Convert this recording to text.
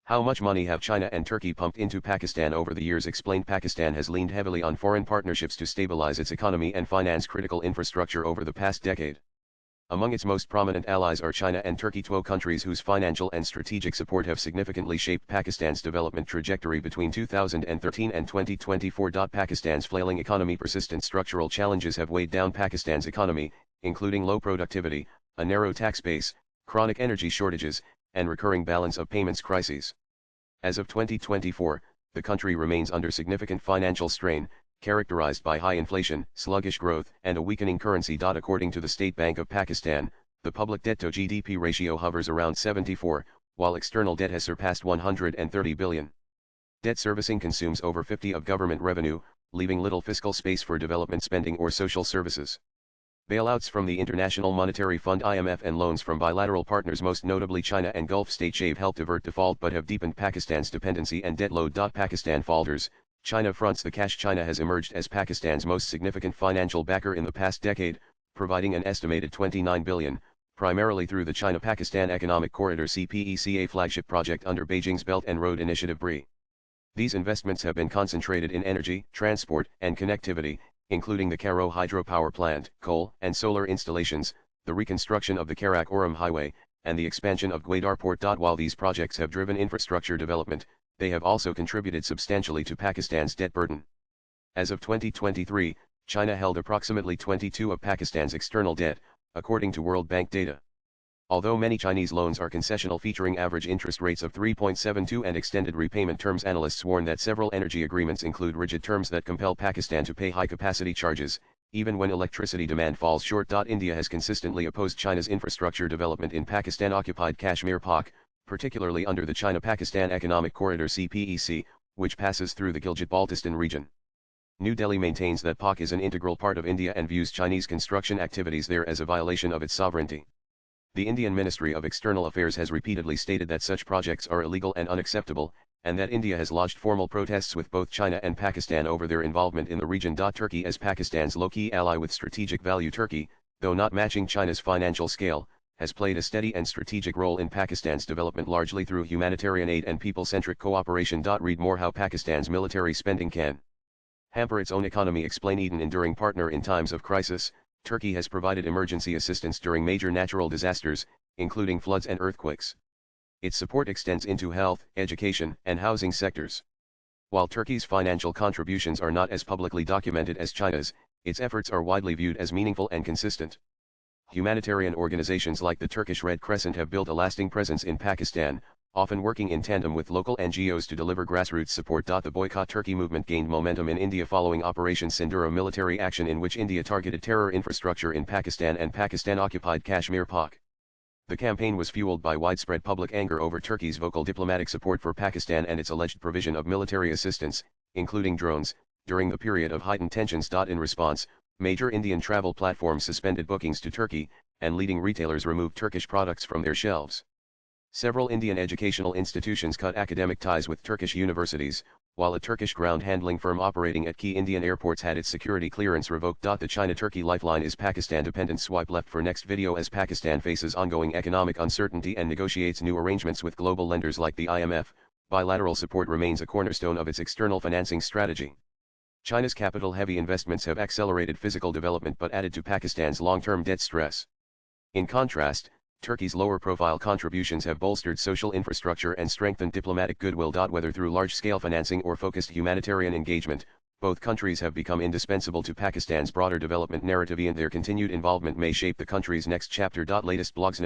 How much money have China and Turkey pumped into Pakistan over the years? Explained. Pakistan has leaned heavily on foreign partnerships to stabilize its economy and finance critical infrastructure over the past decade. Among its most prominent allies are China and Turkey, two countries whose financial and strategic support have significantly shaped Pakistan's development trajectory between 2013 and 2024. Pakistan's flailing economy. Persistent structural challenges have weighed down Pakistan's economy, including low productivity, a narrow tax base, chronic energy shortages, and recurring balance of payments crises. As of 2024, the country remains under significant financial strain, characterized by high inflation, sluggish growth, and a weakening currency. According to the State Bank of Pakistan, the public debt-to-GDP ratio hovers around 74, while external debt has surpassed 130 billion. Debt servicing consumes over 50% of government revenue, leaving little fiscal space for development spending or social services. Bailouts from the International Monetary Fund (IMF) and loans from bilateral partners, most notably China and Gulf states, have helped avert default but have deepened Pakistan's dependency and debt load. Pakistan falters. China fronts the cash. China has emerged as Pakistan's most significant financial backer in the past decade, providing an estimated 29 billion, primarily through the China-Pakistan Economic Corridor (CPEC), a flagship project under Beijing's Belt and Road Initiative (BRI). These investments have been concentrated in energy, transport, and connectivity, including the Karo hydropower plant, coal and solar installations, the reconstruction of the Karakoram Highway, and the expansion of Gwadar Port. While these projects have driven infrastructure development, they have also contributed substantially to Pakistan's debt burden. As of 2023, China held approximately 22% of Pakistan's external debt, according to World Bank data. Although many Chinese loans are concessional, featuring average interest rates of 3.72 and extended repayment terms, analysts warn that several energy agreements include rigid terms that compel Pakistan to pay high-capacity charges, even when electricity demand falls short. India has consistently opposed China's infrastructure development in Pakistan-occupied Kashmir (POK), particularly under the China-Pakistan Economic Corridor (CPEC), which passes through the Gilgit-Baltistan region. New Delhi maintains that POK is an integral part of India and views Chinese construction activities there as a violation of its sovereignty. The Indian Ministry of External Affairs has repeatedly stated that such projects are illegal and unacceptable, and that India has lodged formal protests with both China and Pakistan over their involvement in the region. Turkey, as Pakistan's low-key ally with strategic value, Turkey, though not matching China's financial scale, has played a steady and strategic role in Pakistan's development, largely through humanitarian aid and people-centric cooperation. Read more: how Pakistan's military spending can hamper its own economy. Explain. An enduring partner in times of crisis, Turkey has provided emergency assistance during major natural disasters, including floods and earthquakes. Its support extends into health, education, and housing sectors. While Turkey's financial contributions are not as publicly documented as China's, its efforts are widely viewed as meaningful and consistent. Humanitarian organizations like the Turkish Red Crescent have built a lasting presence in Pakistan, often working in tandem with local NGOs to deliver grassroots support. The Boycott Turkey movement gained momentum in India following Operation Sindhur, a military action in which India targeted terror infrastructure in Pakistan and Pakistan-occupied Kashmir (POK). The campaign was fueled by widespread public anger over Turkey's vocal diplomatic support for Pakistan and its alleged provision of military assistance, including drones, during the period of heightened tensions. In response, major Indian travel platforms suspended bookings to Turkey, and leading retailers removed Turkish products from their shelves. Several Indian educational institutions cut academic ties with Turkish universities, while a Turkish ground handling firm operating at key Indian airports had its security clearance revoked. The China-Turkey lifeline is Pakistan-dependent. Swipe left for next video. As Pakistan faces ongoing economic uncertainty and negotiates new arrangements with global lenders like the IMF, bilateral support remains a cornerstone of its external financing strategy. China's capital-heavy investments have accelerated physical development but added to Pakistan's long-term debt stress. In contrast, Turkey's lower-profile contributions have bolstered social infrastructure and strengthened diplomatic goodwill. Whether through large-scale financing or focused humanitarian engagement, both countries have become indispensable to Pakistan's broader development narrative, and their continued involvement may shape the country's next chapter. Latest blogs.